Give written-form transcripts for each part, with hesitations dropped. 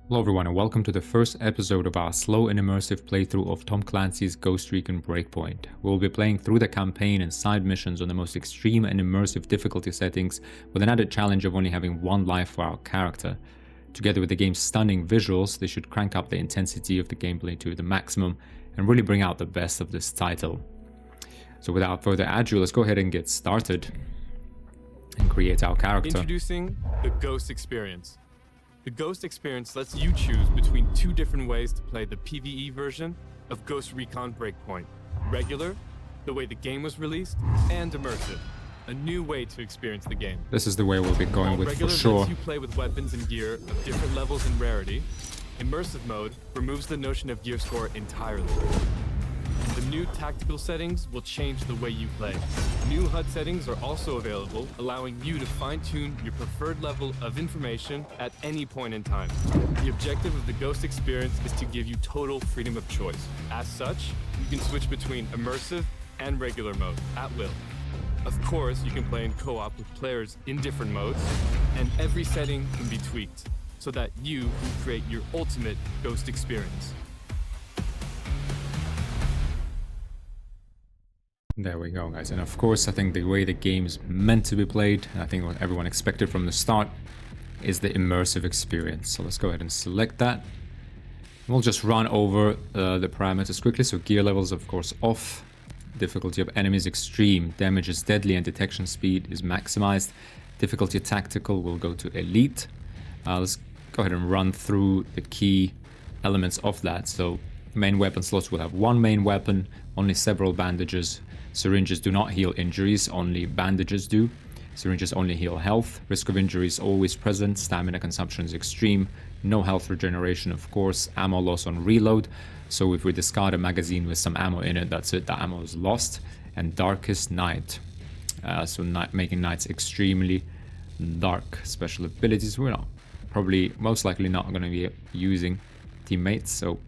Hello everyone and welcome to the first episode of our slow and immersive playthrough of Tom Clancy's Ghost Recon Breakpoint. We'll be playing through the campaign and side missions on the most extreme and immersive difficulty settings with an added challenge of only having one life for our character. Together with the game's stunning visuals, they should crank up the intensity of the gameplay to the maximum and really bring out the best of this title. So without further ado, let's go ahead and get started and create our character. Introducing the Ghost Experience. The Ghost Experience lets you choose between two different ways to play the PvE version of Ghost Recon Breakpoint. Regular, the way the game was released, and immersive, a new way to experience the game. This is the way we'll be going with for sure. Regular lets you play with weapons and gear of different levels and rarity. Immersive mode removes the notion of gear score entirely. The new tactical settings will change the way you play. New HUD settings are also available, allowing you to fine-tune your preferred level of information at any point in time. The objective of the Ghost Experience is to give you total freedom of choice. As such, you can switch between immersive and regular mode at will. Of course, you can play in co-op with players in different modes, and every setting can be tweaked so that you can create your ultimate Ghost Experience. There we go, guys. And of course, I think the way the game's meant to be played, and I think what everyone expected from the start, is the immersive experience. So let's go ahead and select that. We'll just run over the parameters quickly. So gear levels, of course, off. Difficulty of enemies extreme. Damage is deadly and detection speed is maximized. Difficulty tactical will go to elite. Let's go ahead and run through the key elements of that. So main weapon slots will have one main weapon, only several bandages. Syringes do not heal injuries, only bandages do. Syringes only heal health. Risk of injury is always present. Stamina consumption is extreme. No health regeneration, of course. Ammo loss on reload. So if we discard a magazine with some ammo in it, that's it. The ammo is lost. And darkest night. Making nights extremely dark. Special abilities, we're not most likely not going to be using teammates, so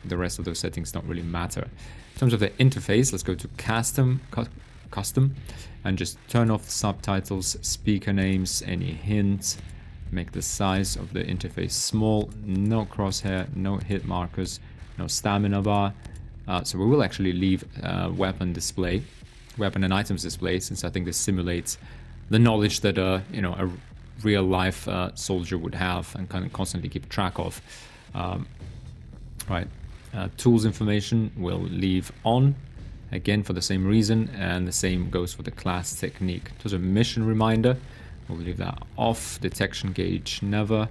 the rest of those settings don't really matter. In terms of the interface, let's go to custom, and just turn off the subtitles, speaker names, any hints, make the size of the interface small, no crosshair, no hit markers, no stamina bar. So we will actually leave weapon and items display, since I think this simulates the knowledge that a real life soldier would have and kind of constantly keep track of. Right. Tools information we'll leave on, again for the same reason, and the same goes for the class technique. There's a mission reminder, we'll leave that off. Detection gauge never.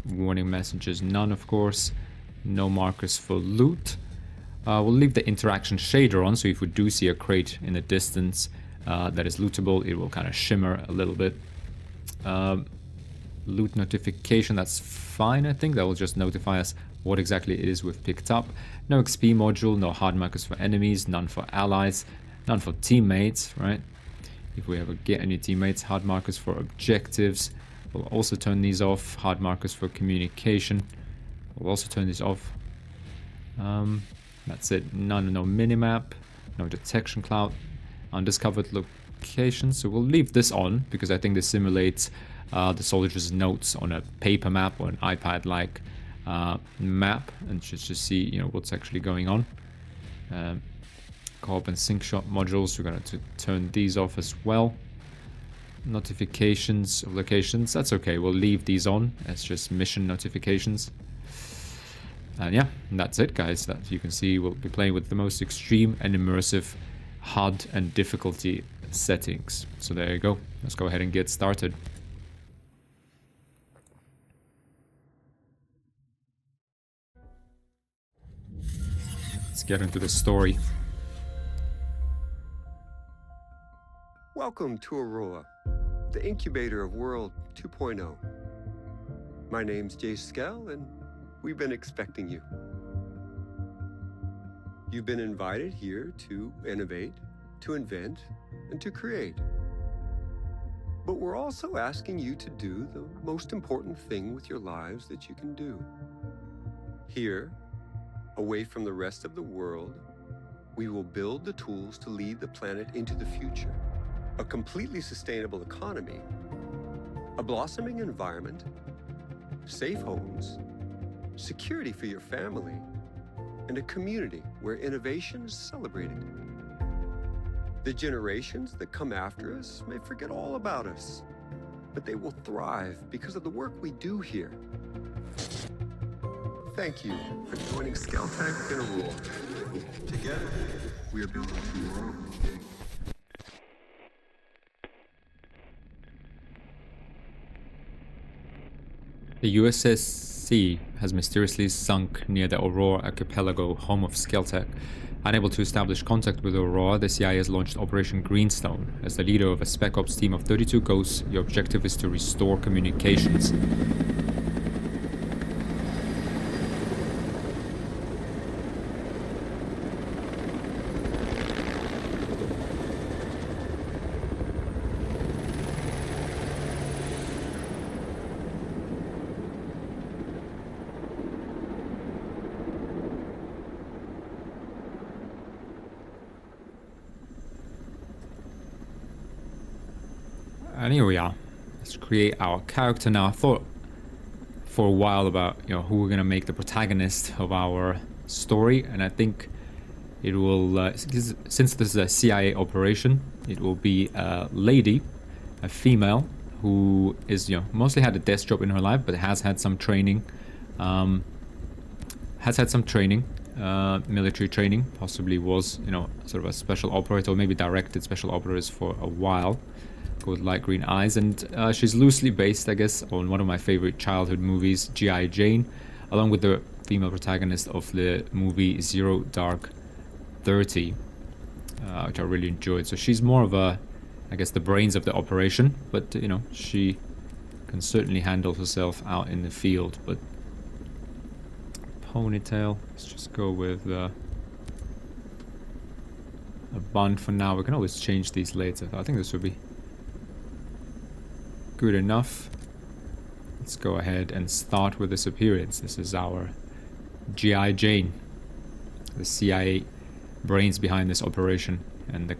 Warning messages none, of course. No markers for loot. We'll leave the interaction shader on, so if we do see a crate in the distance that is lootable, it will kind of shimmer a little bit. Loot notification, that's fine. I think that will just notify us what exactly it is we've picked up. No XP module, no hard markers for enemies, none for allies, none for teammates, right? If we ever get any teammates, hard markers for objectives. We'll also turn these off. Hard markers for communication. We'll also turn these off. That's it. No minimap, no detection cloud, undiscovered locations. So we'll leave this on because I think this simulates the soldier's notes on a paper map or an iPad-like map, and just see what's actually going on. Co-op and sync shot modules, we're going to turn these off as well. Notifications of locations, that's okay, we'll leave these on. It's just mission notifications. And yeah, and that's it, guys. That you can see we'll be playing with the most extreme and immersive HUD and difficulty settings. So there you go. Let's go ahead and get started. Let's get into the story. Welcome to Aurora, the incubator of World 2.0. My name's Jay Skell, and we've been expecting you. You've been invited here to innovate, to invent, and to create. But we're also asking you to do the most important thing with your lives that you can do. Here, away from the rest of the world, we will build the tools to lead the planet into the future. A completely sustainable economy, a blossoming environment, safe homes, security for your family, and a community where innovation is celebrated. The generations that come after us may forget all about us, but they will thrive because of the work we do here. Thank you for joining ScaleTech in a Rule. Together, we are building tomorrow. The USS Sea has mysteriously sunk near the Aurora archipelago, home of ScaleTech. Unable to establish contact with Aurora, the CIA has launched Operation Greenstone. As the leader of a Spec Ops team of 32 ghosts, your objective is to restore communications. And here we are. Let's create our character now. I thought for a while about who we're gonna make the protagonist of our story, and I think it will since this is a CIA operation, it will be a lady, a female who is mostly had a desk job in her life, but has had some training, military training. Possibly was sort of a special operator, or maybe directed special operators for a while. With light green eyes, and she's loosely based, I guess, on one of my favorite childhood movies, G.I. Jane, along with the female protagonist of the movie Zero Dark 30, which I really enjoyed. So she's more of a, I guess, the brains of the operation, but she can certainly handle herself out in the field. But ponytail, let's just go with a bun for now. We can always change these later. I think this would be good enough. Let's go ahead and start with this appearance. This is our G.I. Jane, the CIA brains behind this operation, and the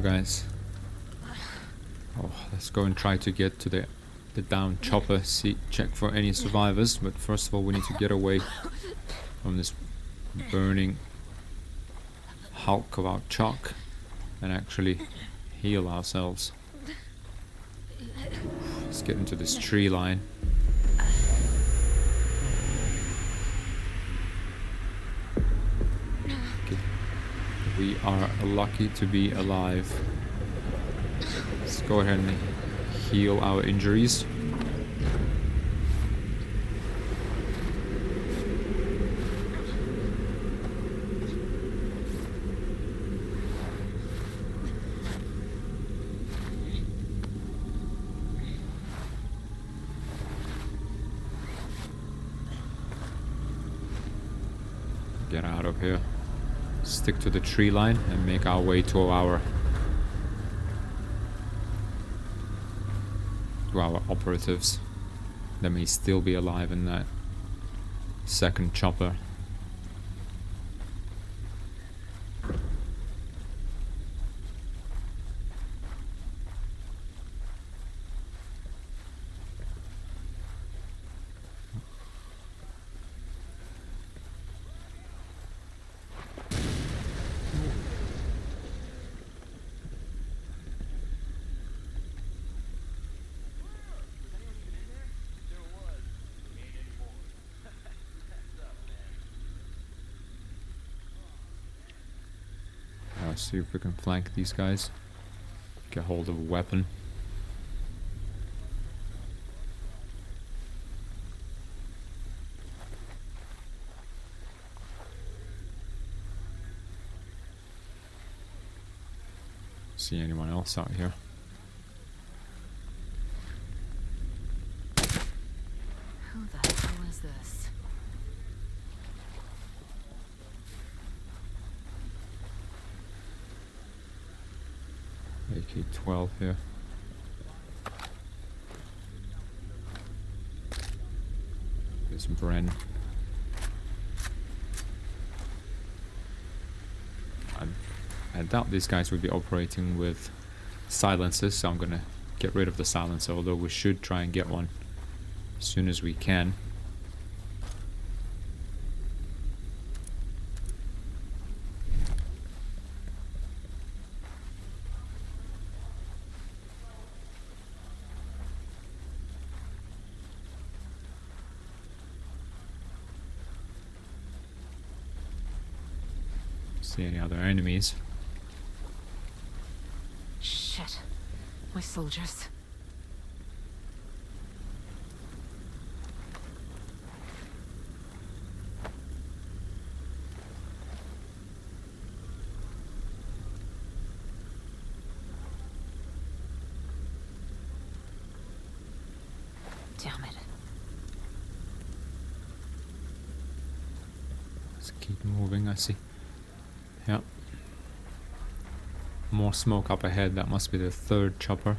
guys. Oh, let's go and try to get to the down chopper, check for any survivors, but first of all we need to get away from this burning hulk of our Chuck and actually heal ourselves. Let's get into this tree line. Okay. We are lucky to be alive. Let's go ahead and heal our injuries. Get out of here. Stick to the tree line and make our way to our operatives that may still be alive in that second chopper. Let's see if we can flank these guys. Get hold of a weapon. See anyone else out here? Who the hell is this? AK-12 here. There's Bren. I doubt these guys would be operating with silencers, so I'm gonna get rid of the silencer, although we should try and get one as soon as we can. See any other enemies? Shit. My soldiers. Damn it. Let's keep moving, I see. Yep. More smoke up ahead, that must be the third chopper.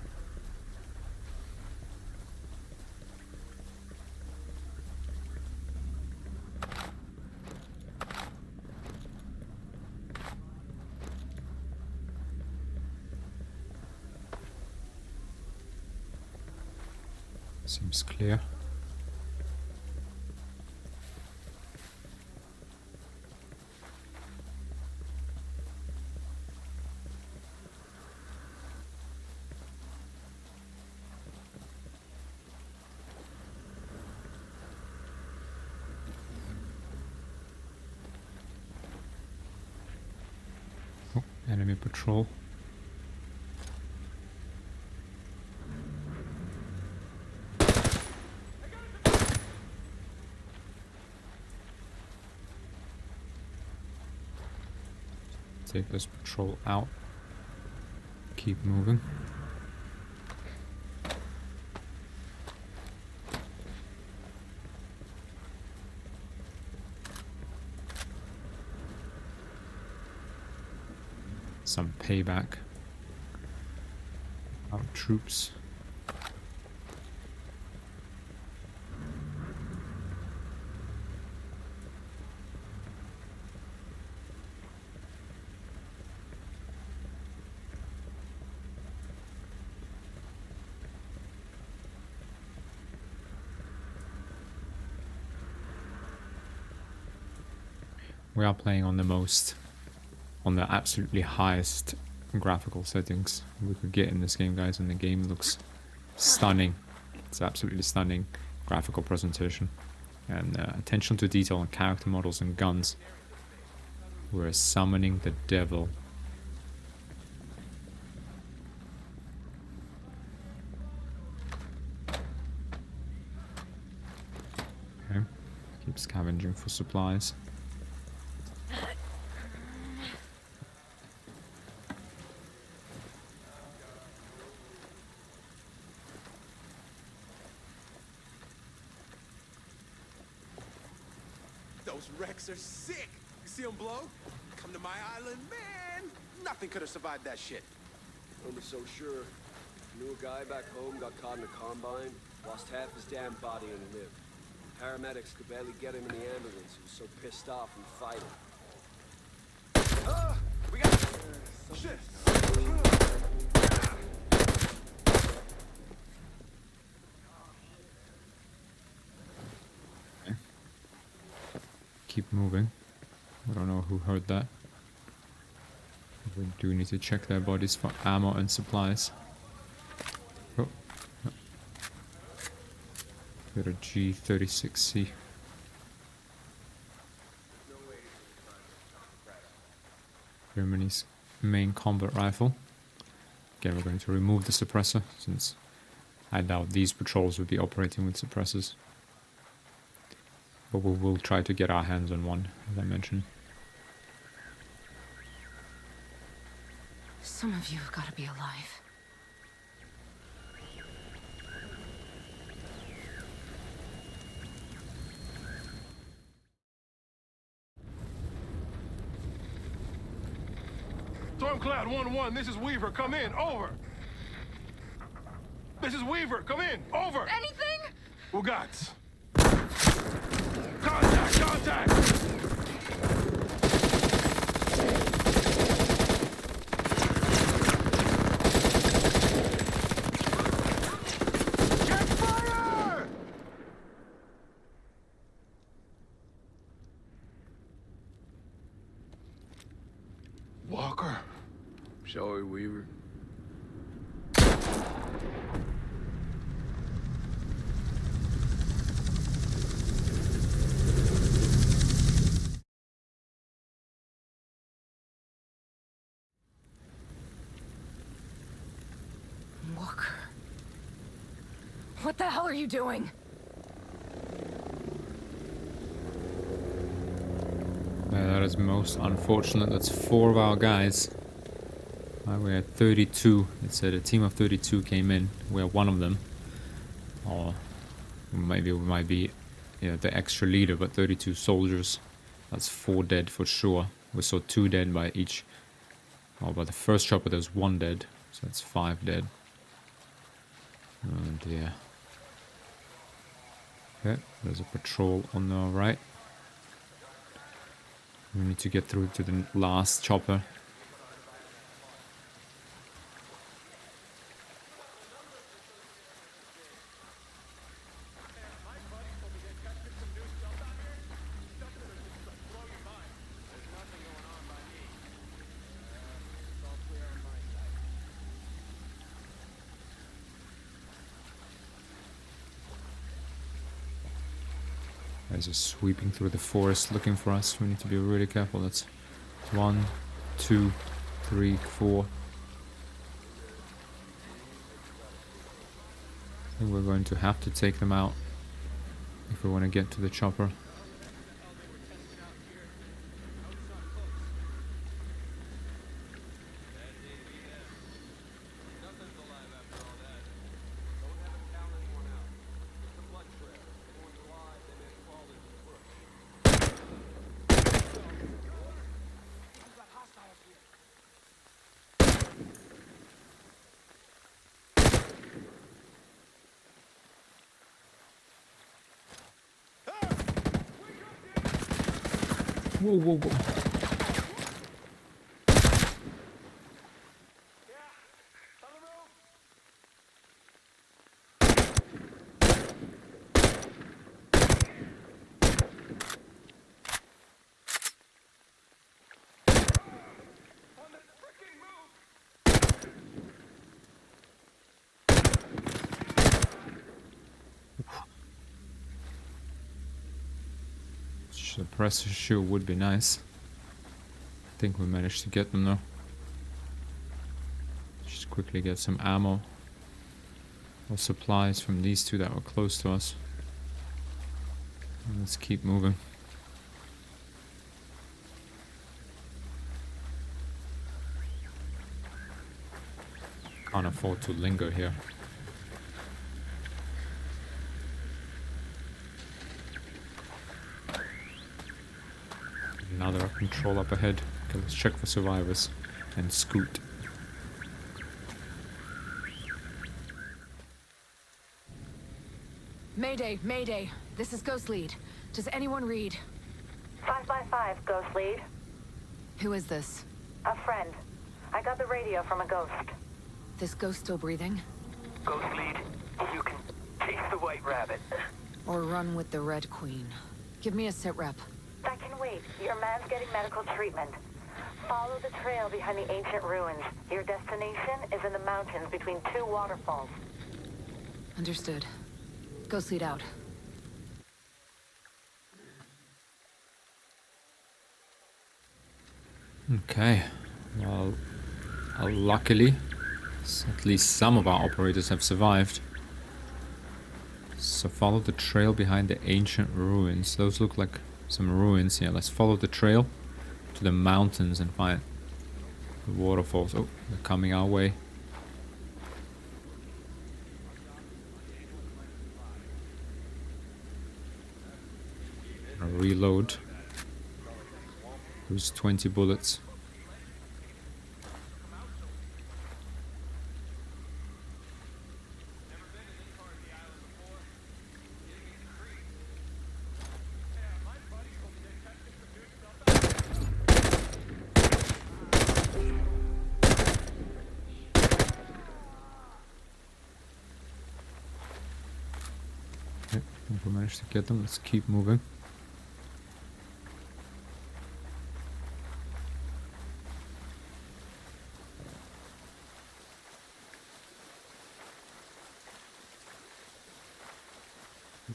Seems clear. Oh, enemy patrol. Take this patrol out. Keep moving. Some payback. Our troops. We are playing on the absolutely highest graphical settings we could get in this game, guys, and the game looks stunning. It's absolutely stunning graphical presentation and attention to detail on character models and guns. We're summoning the devil. Okay, keep scavenging for supplies. Those wrecks are sick. You see them blow? Come to my island, man. Nothing could have survived that shit. Only so sure. Knew a guy back home got caught in a combine, lost half his damn body and lived. Paramedics could barely get him in the ambulance. He was so pissed off from fighting. We got shit. Keep moving. I don't know who heard that. We do need to check their bodies for ammo and supplies. Oh. Got a G36C. Germany's main combat rifle. Again, we're going to remove the suppressor, since I doubt these patrols would be operating with suppressors. But we will try to get our hands on one, as I mentioned. Some of you have got to be alive. Stormcloud 1-1, this is Weaver. Come in. Over. This is Weaver. Come in. Over. Anything? Ugats. Contact! Contact! Check fire! Walker. Sorry, Weaver. Walker. What the hell are you doing? Yeah, that is most unfortunate. That's 4 of our guys. We're at 32. It said a team of 32 came in. We're one of them. Or maybe we might be, yeah, the extra leader, but 32 soldiers. That's 4 dead for sure. We saw 2 dead by each. Oh, by the first chopper there's 1 dead. So that's 5 dead. Oh dear. Okay, there's a patrol on the right. We need to get through to the last chopper. Guys are sweeping through the forest looking for us. We need to be really careful. That's 1, 2, 3, 4. I think we're going to have to take them out if we want to get to the chopper. Whoa, whoa, whoa. Suppressor shield would be nice. I think we managed to get them though. Just quickly get some ammo or supplies from these two that were close to us. And let's keep moving. Can't afford to linger here. Another control up ahead. Okay, let's check for survivors and scoot. Mayday, Mayday. This is Ghost Lead. Does anyone read? 555, Ghost Lead. Who is this? A friend. I got the radio from a ghost. This ghost still breathing? Ghost Lead, you can chase the White Rabbit. Or run with the Red Queen? Give me a sit rep. That can wait. Your man's getting medical treatment. Follow the trail behind the ancient ruins. Your destination is in the mountains between two waterfalls. Understood. Ghost Lead out. Okay. Well, luckily, at least some of our operators have survived. So follow the trail behind the ancient ruins. Those look like some ruins here. Let's follow the trail to the mountains and find the waterfalls. Oh, they're coming our way. Reload. There's 20 bullets. Okay, I think we managed to get them. Let's keep moving.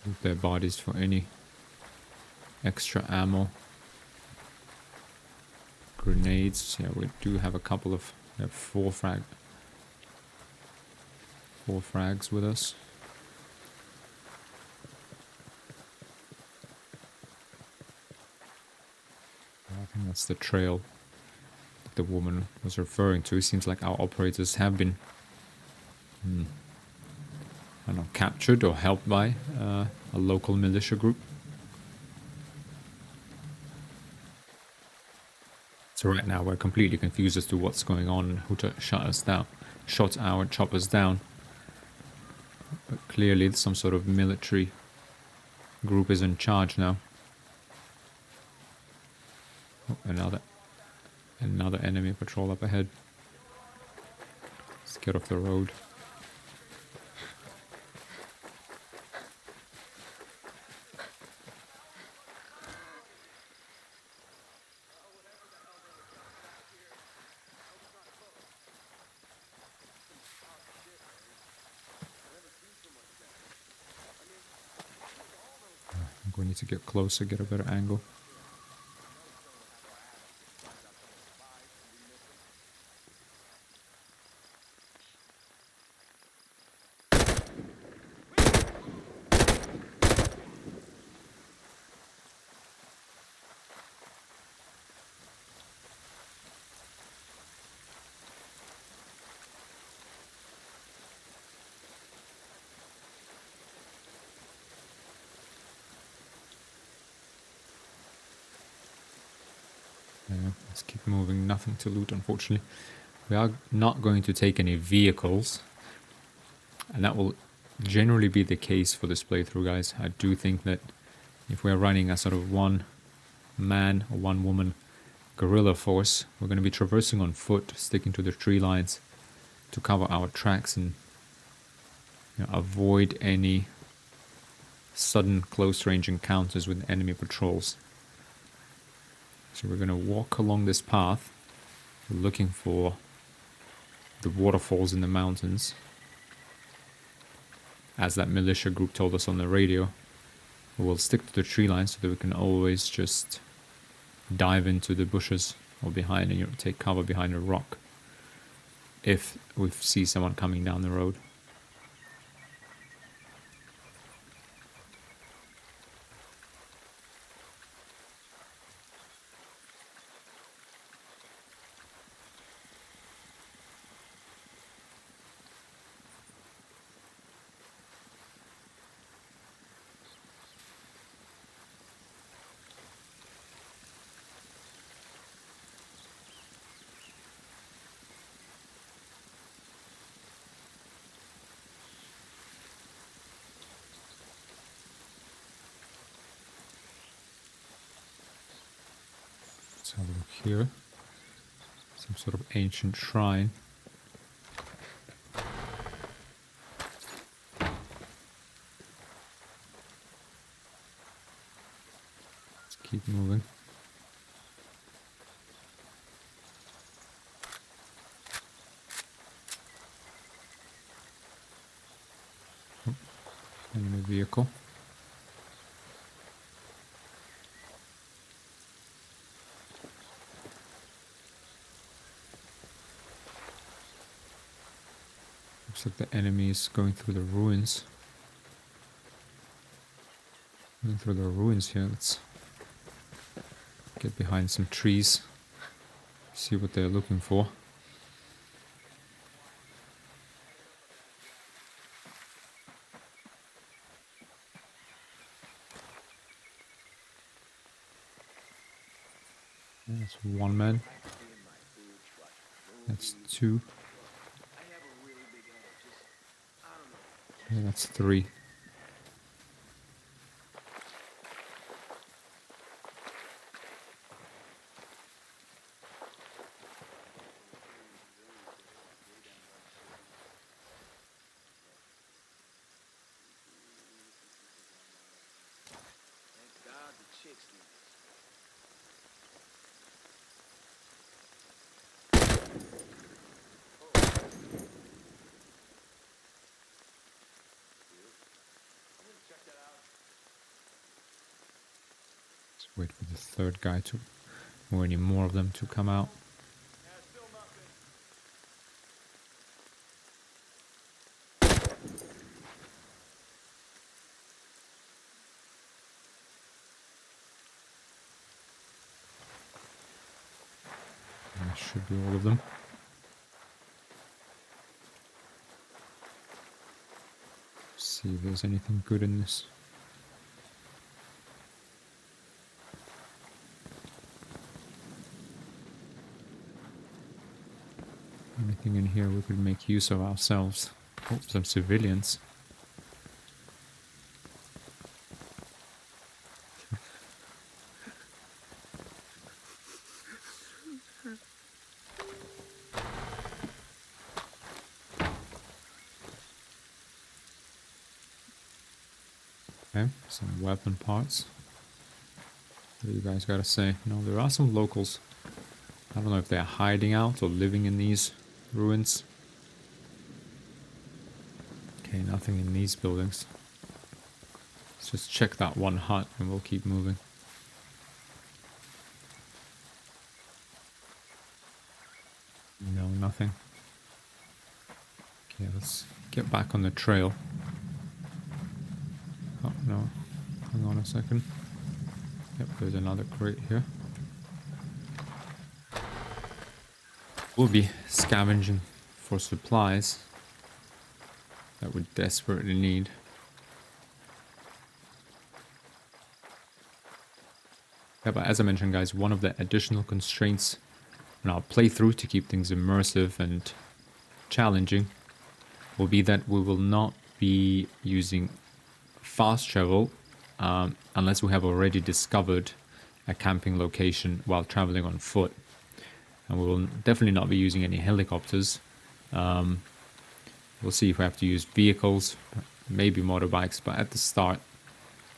Loot their bodies for any extra ammo. Grenades. Yeah, we do have a couple of... We have four frags with us. I think that's the trail that the woman was referring to. It seems like our operators have been I don't know, captured or helped by a local militia group. So right now we're completely confused as to what's going on and who shot our choppers down. But clearly some sort of military group is in charge now. Oh, another enemy patrol up ahead. Let's get off the road. We need to get closer, get a better angle. Yeah, let's keep moving. Nothing to loot, unfortunately. We are not going to take any vehicles. And that will generally be the case for this playthrough, guys. I do think that if we're running a sort of one-man or one-woman guerrilla force, we're going to be traversing on foot, sticking to the tree lines to cover our tracks and avoid any sudden close-range encounters with enemy patrols. So we're going to walk along this path, looking for the waterfalls in the mountains, as that militia group told us on the radio. We'll stick to the tree line so that we can always just dive into the bushes or behind and take cover behind a rock if we see someone coming down the road. Let's have a look here. Some sort of ancient shrine. Let's keep moving. Oh, enemy vehicle. Looks like the enemy is going through the ruins. Going through the ruins here. Let's get behind some trees. See what they're looking for. That's one man. That's two. Yeah, that's three. Let's wait for the third guy to, or any more of them to come out. That should be all of them. See if there's anything good in this. Anything in here we could make use of ourselves. Oh, some civilians. Okay, some weapon parts. What do you guys gotta say? No, there are some locals. I don't know if they're hiding out or living in these ruins. Okay, nothing in these buildings. Let's just check that one hut and we'll keep moving. No, nothing. Okay, let's get back on the trail. Oh, no. Hang on a second. Yep, there's another crate here. We'll be scavenging for supplies that we desperately need. Yeah, but as I mentioned, guys, one of the additional constraints in our playthrough to keep things immersive and challenging will be that we will not be using fast travel unless we have already discovered a camping location while traveling on foot. And we will definitely not be using any helicopters. We'll see if we have to use vehicles, maybe motorbikes, but at the start,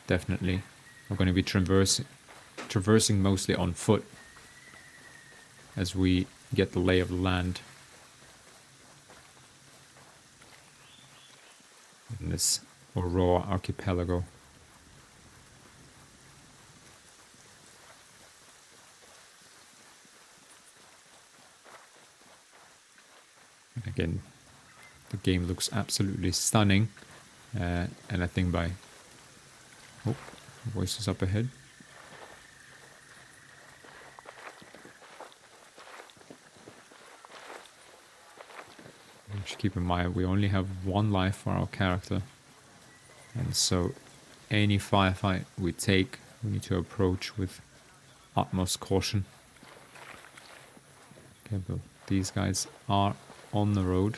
definitely we're going to be traversing mostly on foot as we get the lay of the land in this Aurora archipelago. Again, the game looks absolutely stunning. And I think by... Oh, voices up ahead. Just keep in mind, we only have one life for our character. And so any firefight we take, we need to approach with utmost caution. Okay, but these guys are on the road.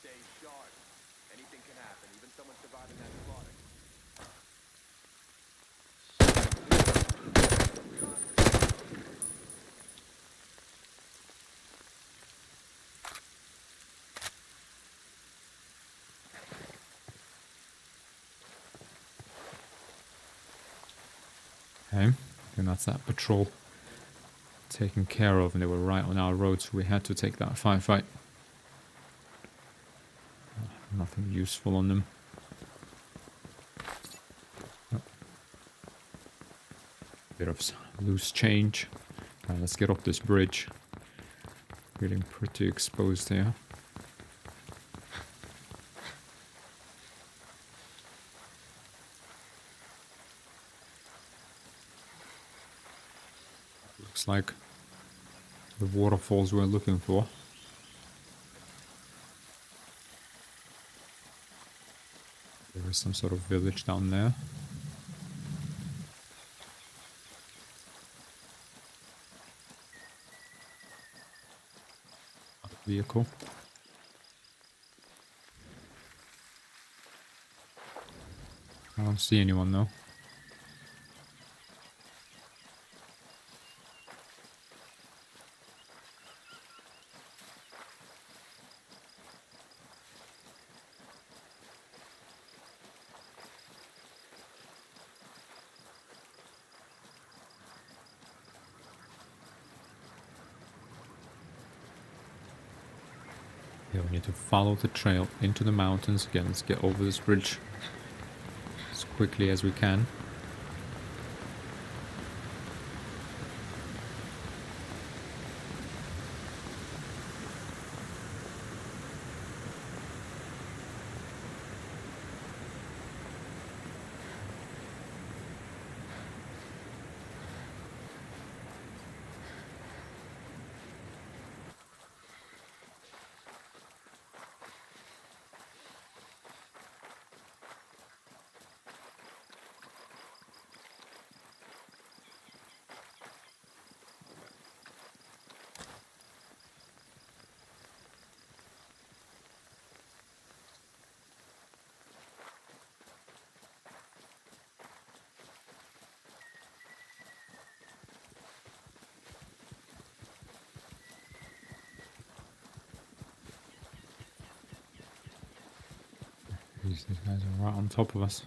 Stay sharp. Anything can happen, even someone surviving that slaughter. Okay, and that's that patrol taken care of, and they were right on our road, so we had to take that firefight. Nothing useful on them. Oh. Bit of loose change. Let's get off this bridge. Feeling pretty exposed here. Looks like the waterfalls we're looking for. There is some sort of village down there. Vehicle. I don't see anyone though. Yeah, we need to follow the trail into the mountains. Again, let's get over this bridge as quickly as we can. These guys are right on top of us.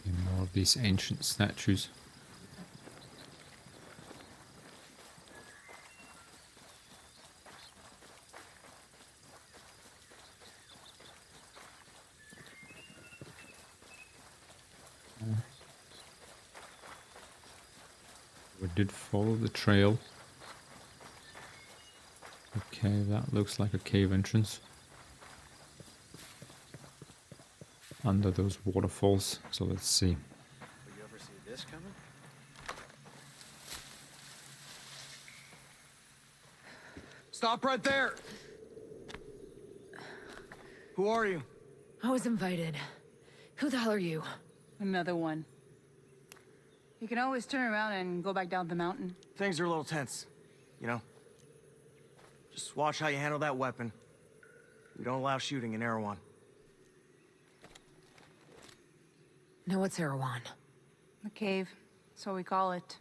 And more of these ancient statues. We did follow the trail. Okay, that looks like a cave entrance. Under those waterfalls. So let's see. Will you ever see this coming? Stop right there! Who are you? I was invited. Who the hell are you? Another one. You can always turn around and go back down the mountain. Things are a little tense, you know? Just watch how you handle that weapon. We don't allow shooting in Erewhon. Now what's Erewhon? The cave. That's what we call it.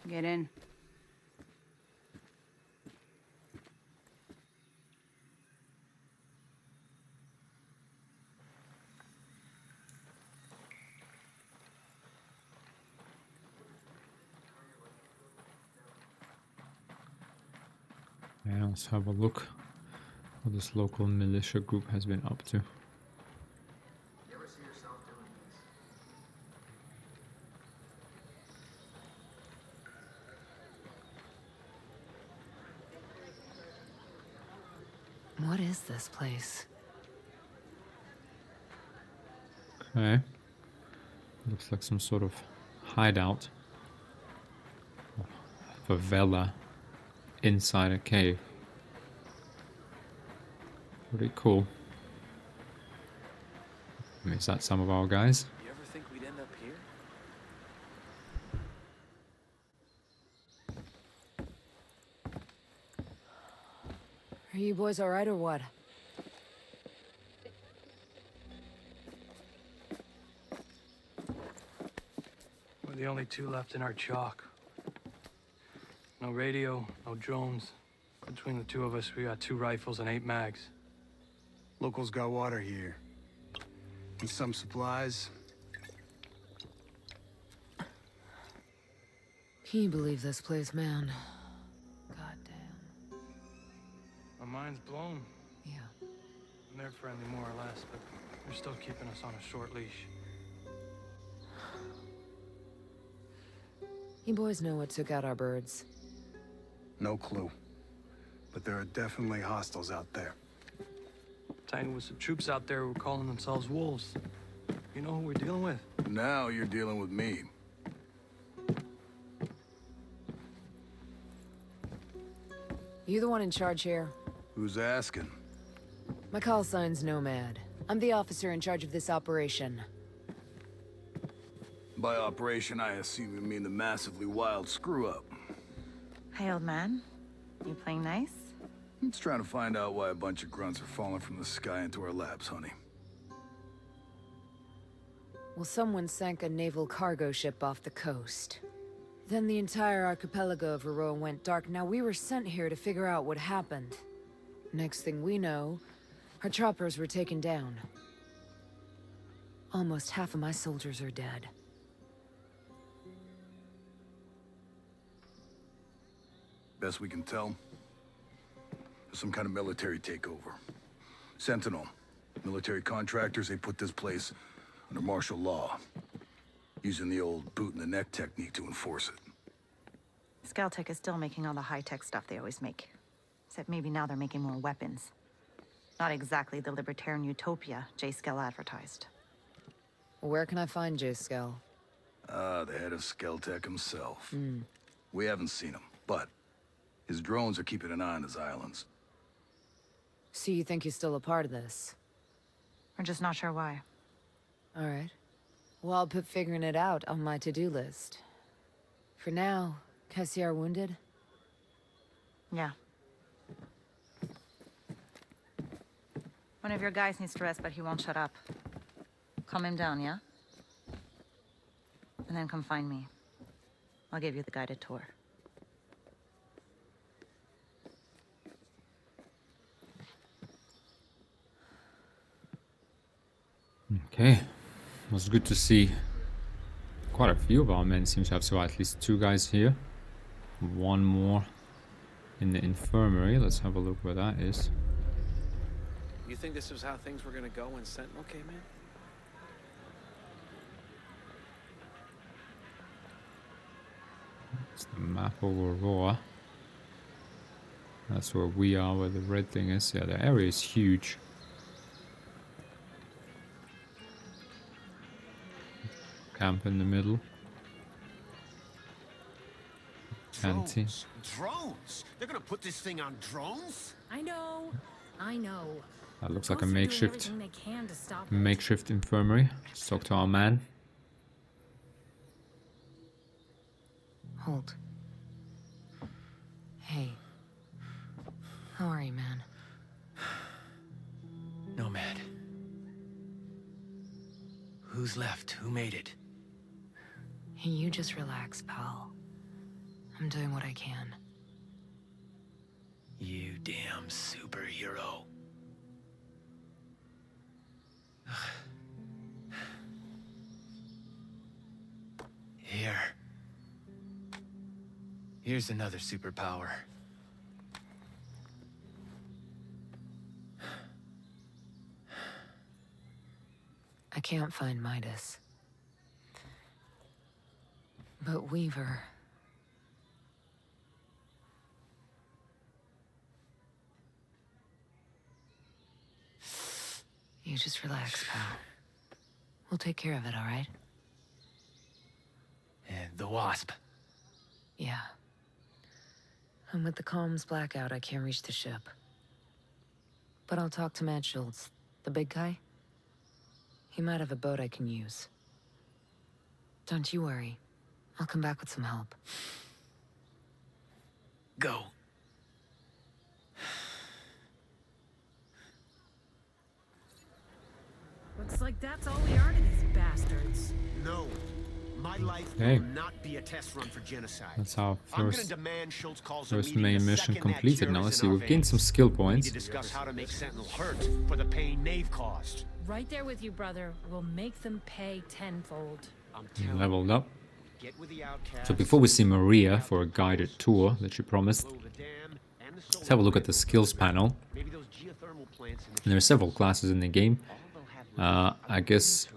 Get in. Yeah, let's have a look what this local militia group has been up to. What is this place? Okay. Looks like some sort of hideout. Favela inside a cave. Pretty cool. Is that some of our guys? You ever think we'd end up here? Are you boys alright or what? We're the only two left in our chalk. No radio, no drones. Between the two of us, we got 2 rifles and 8 mags. Locals got water here. And some supplies. Can you believe this place, man? Goddamn. My mind's blown. Yeah. And they're friendly more or less, but they're still keeping us on a short leash. You boys know what took out our birds? No clue. But there are definitely hostiles out there. Titan with some troops out there who were calling themselves wolves. You know who we're dealing with? Now you're dealing with me. You the one in charge here? Who's asking? My call sign's Nomad. I'm the officer in charge of this operation. By operation, I assume you mean the massively wild screw-up. Hey, old man. You playing nice? It's trying to find out why a bunch of grunts are falling from the sky into our laps, honey. Well, someone sank a naval cargo ship off the coast. Then the entire archipelago of Aroa went dark. Now, we were sent here to figure out what happened. Next thing we know, our choppers were taken down. Almost half of my soldiers are dead. Best we can tell, there's some kind of military takeover. Sentinel, military contractors, they put this place under martial law, using the old boot-in-the-neck technique to enforce it. Scaltech is still making all the high-tech stuff they always make. Except maybe now they're making more weapons. Not exactly the libertarian utopia J. Skell advertised. Where can I find J. Skell? The head of Skeltech himself. We haven't seen him, but his drones are keeping an eye on his islands. So you think he's still a part of this? We're just not sure why. Alright. Well, I'll put figuring it out on my to-do list. For now, Cassie are wounded? Yeah. One of your guys needs to rest, but he won't shut up. Calm him down, yeah? And then come find me. I'll give you the guided tour. Okay. It was good to see quite a few of our men seem to have survived. At least 2 guys here. 1 more in the infirmary. Let's have a look where that is. You think this was how things were gonna go when Sentinel came in? It's the map of Aurora. That's where we are, where the red thing is. Yeah, the area is huge. Camp in the middle. Anti. Drones? They're gonna put this thing on drones? I know. That looks like a makeshift infirmary. Let's talk to our man. Hold. Hey. How are you, man? Nomad. Who's left? Who made it? Hey, you just relax, pal. I'm doing what I can. You damn superhero. Here's another superpower. I can't find Midas. But Weaver... You just relax, pal. We'll take care of it, all right? And the Wasp. Yeah. And with the comms blackout, I can't reach the ship. But I'll talk to Matt Schultz, the big guy. He might have a boat I can use. Don't you worry. I'll come back with some help. Go. Looks like that's all we are to these bastards. No. My life Okay. will not be a test run for genocide. That's our I'm gonna first, demand Schultz calls first a meeting main the mission second that completed. Now cure let's is see, in our we've gained some veins. skill We points. need to discuss how to make Sentinel hurt for the pain they've caused. Right there with you, brother. We'll make them pay tenfold. Leveled up. Get with the outcasts. So before we see Maria for a guided tour that she promised, let's have a look at the skills panel. Maybe those geothermal plants in the And there are several classes in the game. I guess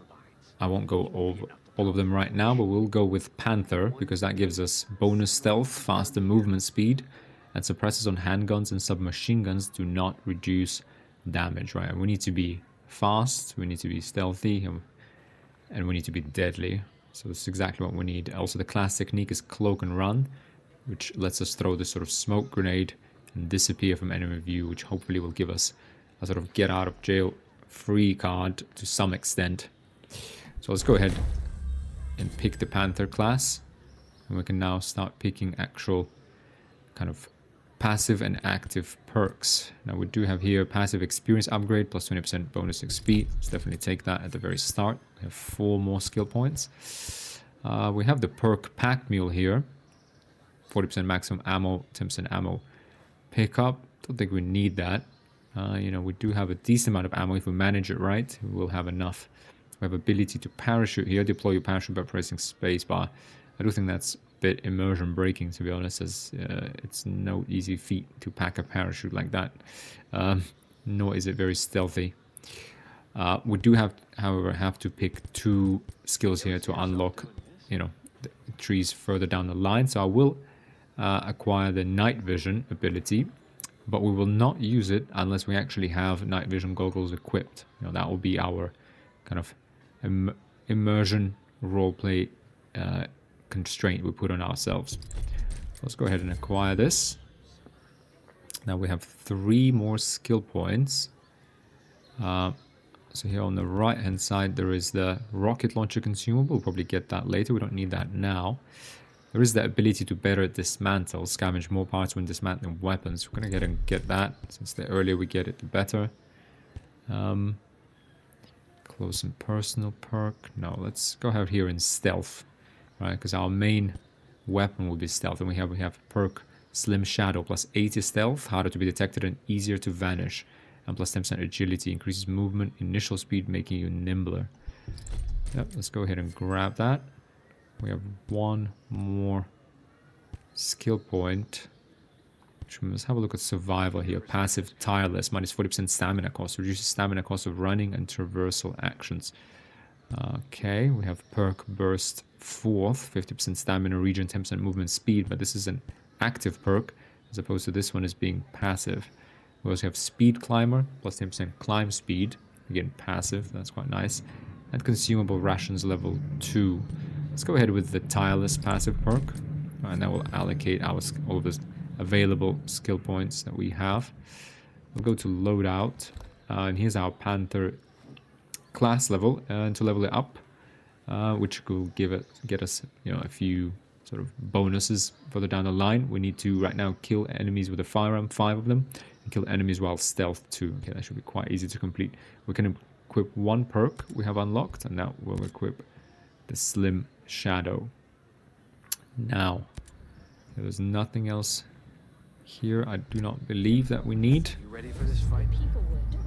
I won't go over all of them right now, but we'll go with Panther because that gives us bonus stealth, faster movement speed, and suppressors on handguns and submachine guns do not reduce damage, right? And we need to be fast, we need to be stealthy, and we need to be deadly. So this is exactly what we need. Also, the class technique is cloak and run, which lets us throw this sort of smoke grenade and disappear from enemy view, which hopefully will give us a sort of get out of jail free card to some extent. So let's go ahead and pick the Panther class, and we can now start picking actual kind of passive and active perks. Now we do have here passive experience upgrade plus 20% bonus XP. Let's definitely take that at the very start. We have 4 more skill points. We have the perk pack mule here, 40% maximum ammo, 10% ammo pickup. Don't think we need that. You know, we do have a decent amount of ammo if we manage it right. We'll have enough. We have ability to parachute here. Deploy your parachute by pressing spacebar. I do think that's a bit immersion breaking, to be honest, as it's no easy feat to pack a parachute like that. Nor is it very stealthy. We do have, however, have to pick 2 skills here to unlock, you know, the trees further down the line. So I will acquire the night vision ability, but we will not use it unless we actually have night vision goggles equipped. You know, that will be our kind of immersion roleplay constraint we put on ourselves. Let's go ahead and acquire this. Now we have 3 more skill points. So here on the right hand side there is the rocket launcher consumable. We'll probably get that later, we don't need that now. There is the ability to better dismantle, scavenge more parts when dismantling weapons. We're gonna get that, since the earlier we get it the better. Close and personal perk. No, let's go ahead here in stealth, right? Because our main weapon will be stealth, and we have perk Slim Shadow plus 80 stealth, harder to be detected and easier to vanish, and plus 10% agility, increases movement, initial speed, making you nimbler. Yep, let's go ahead and grab that. We have 1 more skill point. Let's have a look at survival here. Passive tireless, minus 40% stamina cost, reduces stamina cost of running and traversal actions. Okay, we have perk burst 4th, 50% stamina regen, 10% movement speed, but this is an active perk as opposed to this one as being passive. We also have speed climber, plus 10% climb speed, again passive, that's quite nice, and consumable rations level 2. Let's go ahead with the tireless passive perk, and that will allocate all of the available skill points that we have. We'll go to loadout, and here's our Panther class level, and to level it up, which will get us, you know, a few sort of bonuses further down the line. We need to right now kill enemies with a firearm, 5 of them, and kill enemies while stealth 2. Okay, that should be quite easy to complete. We can equip 1 perk we have unlocked, and that will equip the Slim Shadow. Now, there's nothing else here I do not believe that we need. You ready for this fight?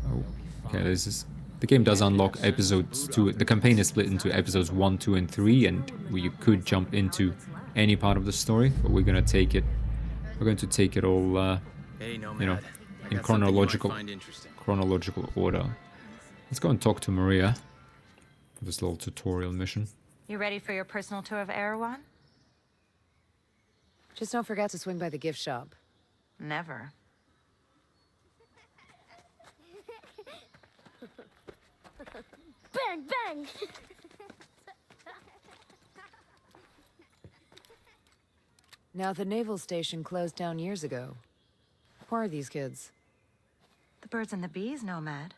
Oh, okay, this is... The game does unlock episodes 2. The campaign is split into episodes 1, 2, and 3, and you could jump into any part of the story, but we're going to take it. We're going to take it all, you know, in chronological order. Let's go and talk to Maria. for this little tutorial mission. You ready for your personal tour of Erewhon? Just don't forget to swing by the gift shop. Never. Bang, bang! Now, the naval station closed down years ago. Who are these kids? The birds and the bees, Nomad.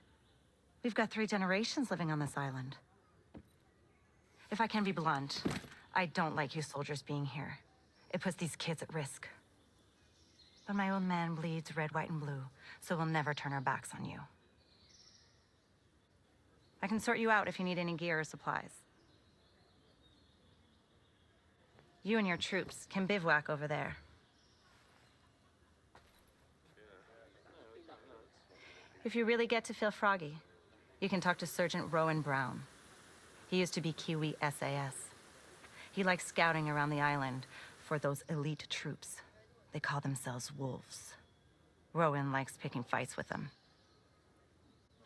We've got 3 generations living on this island. If I can be blunt, I don't like you soldiers being here. It puts these kids at risk. But my own man bleeds red, white, and blue, so we'll never turn our backs on you. I can sort you out if you need any gear or supplies. You and your troops can bivouac over there. If you really get to feel froggy, you can talk to Sergeant Rowan Brown. He used to be Kiwi SAS. He likes scouting around the island for those elite troops. They call themselves wolves. Rowan likes picking fights with them.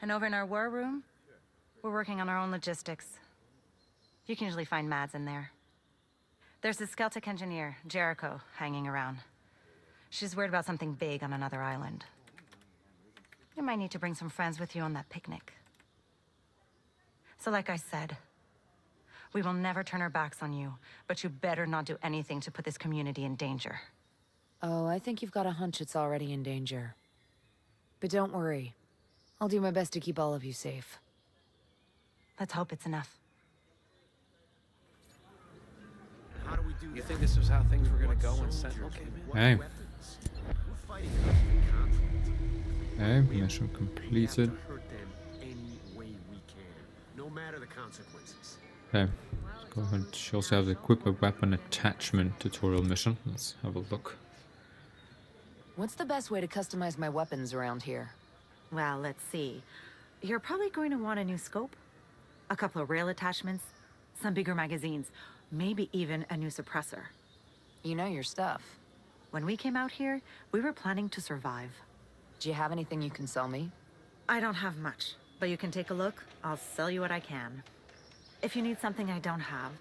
And over in our war room, we're working on our own logistics. You can usually find Mads in there. There's the Skeltec engineer, Jericho, hanging around. She's worried about something big on another island. You might need to bring some friends with you on that picnic. So like I said, we will never turn our backs on you, but you better not do anything to put this community in danger. Oh, I think you've got a hunch it's already in danger. But don't worry. I'll do my best to keep all of you safe. Let's hope it's enough. How do we do you think this was how things were gonna go when Sentinel came in? Hey. Okay, mission completed. No matter the consequences. Okay, let's go ahead. She also has the equip a weapon attachment tutorial mission. Let's have a look. What's the best way to customize my weapons around here? Well, let's see. You're probably going to want a new scope, a couple of rail attachments, some bigger magazines, maybe even a new suppressor. You know your stuff. When we came out here, we were planning to survive. Do you have anything you can sell me? I don't have much, but you can take a look. I'll sell you what I can. If you need something I don't have,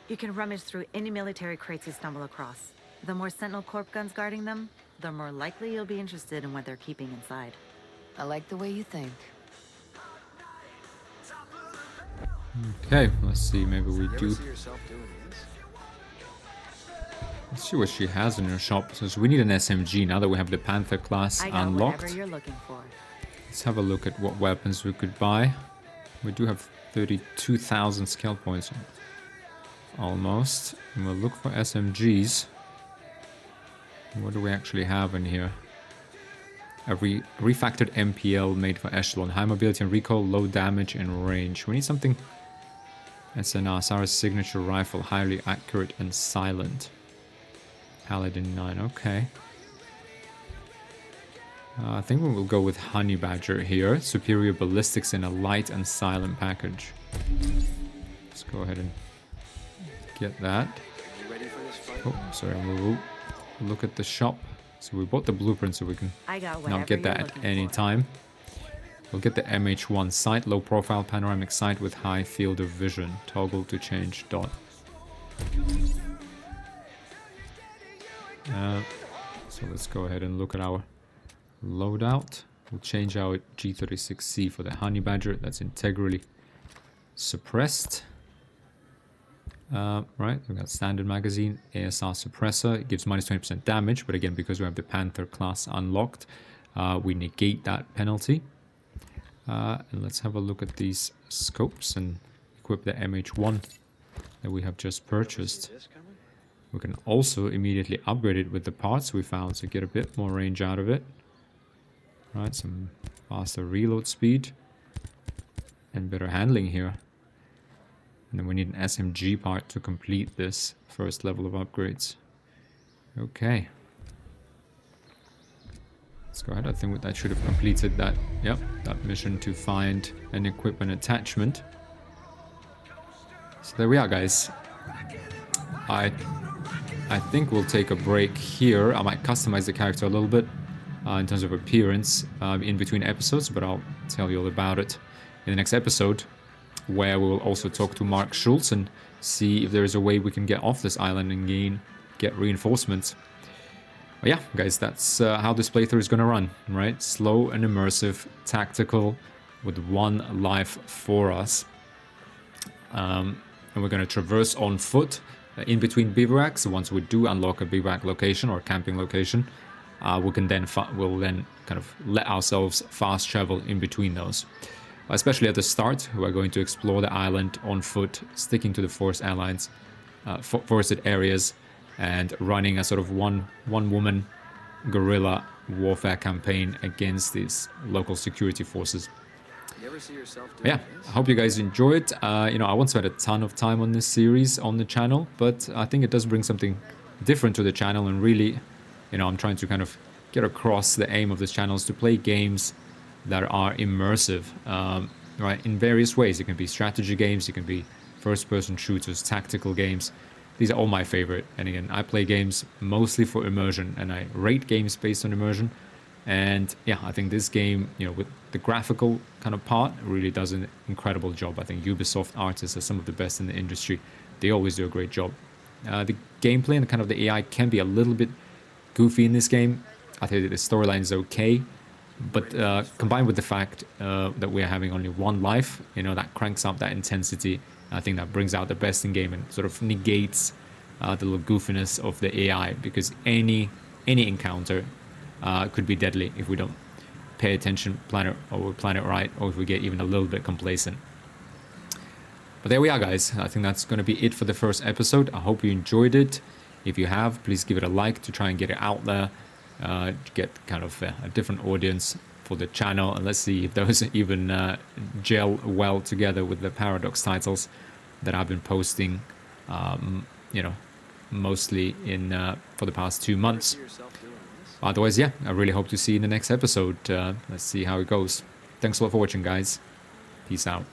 you can rummage through any military crates you stumble across. The more Sentinel Corp guns guarding them, the more likely you'll be interested in what they're keeping inside. I like the way you think. Okay, let's see, maybe we do. Let's see what she has in her shop. So we need an SMG now that we have the Panther class I got unlocked. whatever you're looking for. Let's have a look at what weapons we could buy. We do have 32,000 skill points. Almost. And we'll look for SMGs. What do we actually have in here? A refactored MPL made for Echelon. High mobility and recoil, low damage and range. We need something. SNR, Sarah's signature rifle. Highly accurate and silent. Paladin 9, okay. I think we will go with Honey Badger here. Superior ballistics in a light and silent package. Let's go ahead and get that. Oh, sorry, we will look at the shop. So we bought the blueprint so we can now get that at any time. We'll get the MH1 sight, low profile panoramic sight with high field of vision. Toggle to change dot. So let's go ahead and look at our loadout. We'll change our G36C for the Honey Badger. That's integrally suppressed. Right, we've got standard magazine, ASR suppressor. It gives minus 20% damage, but again, because we have the Panther class unlocked, we negate that penalty. And let's have a look at these scopes and equip the MH1 that we have just purchased. We can also immediately upgrade it with the parts we found to get a bit more range out of it. Right, some faster reload speed and better handling here. And then we need an SMG part to complete this first level of upgrades. Okay. Let's go ahead. I think that should have completed that. Yep, that mission to find and equip an attachment. So there we are, guys. I think we'll take a break here. I might customize the character a little bit in terms of appearance in between episodes, but I'll tell you all about it in the next episode. where we will also talk to Mark Schultz and see if there is a way we can get off this island and get reinforcements. But yeah, guys, that's how this playthrough is going to run, right? Slow and immersive, tactical, with one life for us. And we're going to traverse on foot in between bivouacs. So once we do unlock a bivouac location or camping location, we'll then kind of let ourselves fast travel in between those. Especially at the start, we're going to explore the island on foot, sticking to the forested areas, and running a sort of one-woman guerrilla warfare campaign against these local security forces. You ever see yourself doing Yeah, I hope you guys enjoyed. You know, I won't spend a ton of time on this series on the channel, but I think it does bring something different to the channel, and really, you know, I'm trying to kind of get across the aim of this channel is to play games that are immersive, right, in various ways. It can be strategy games, it can be first-person shooters, tactical games. These are all my favorite, and again, I play games mostly for immersion, and I rate games based on immersion. And yeah, I think this game, you know, with the graphical kind of part, really does an incredible job. I think Ubisoft artists are some of the best in the industry. They always do a great job. The gameplay and kind of the AI can be a little bit goofy in this game. I think the storyline is okay, but combined with the fact that we're having only one life, you know, that cranks up that intensity. I think that brings out the best in game and sort of negates the little goofiness of the AI, because any encounter could be deadly if we don't pay attention, plan it right, or if we get even a little bit complacent. But there we are, guys. I think that's going to be it for the first episode. I hope you enjoyed it. If you have, please give it a like to try and get it out there, to get kind of a different audience for the channel, and let's see if those even gel well together with the Paradox titles that I've been posting, you know, mostly in for the past 2 months. Otherwise, yeah, I really hope to see you in the next episode. Let's see how it goes. Thanks a lot for watching, guys. Peace out.